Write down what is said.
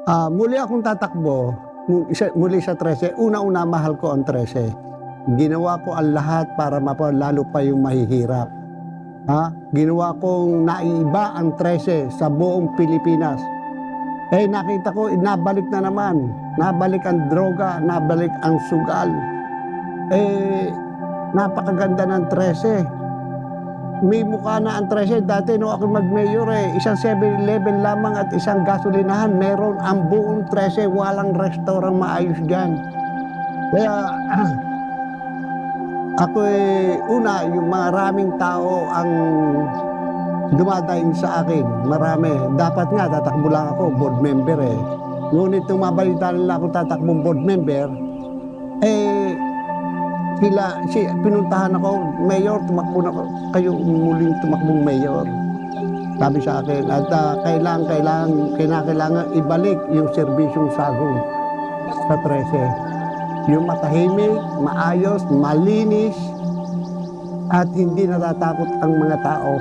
Muli akong tatakbo, muli sa 13. Una-una, mahal ko ang 13. Ginawa ko ang lahat para lalo pa yung mahihirap. Ginawa kong naiba ang 13 sa buong Pilipinas. Nakita ko, nabalik na naman. Nabalik ang droga, nabalik ang sugal. Napakaganda ng 13. May mukha na ang 13. Dati nung ako mag-mayor, isang 7-Eleven lamang at isang gasolinahan. Meron ang buong 13. Walang restaurant maayos dyan. Kaya ako una, yung maraming tao ang dumadaing sa akin. Marami. Dapat nga, tatakbo lang ako, board member Ngunit nung mabalita nila ako tatakbong board member, pinuntahan ako, Mayor, tumakbo na kayo muling tumakbong Mayor. Sabi sa akin, at kailangan ibalik yung serbisyong sagong sa 13. Yung matahimik, maayos, malinis, at hindi natatakot ang mga tao.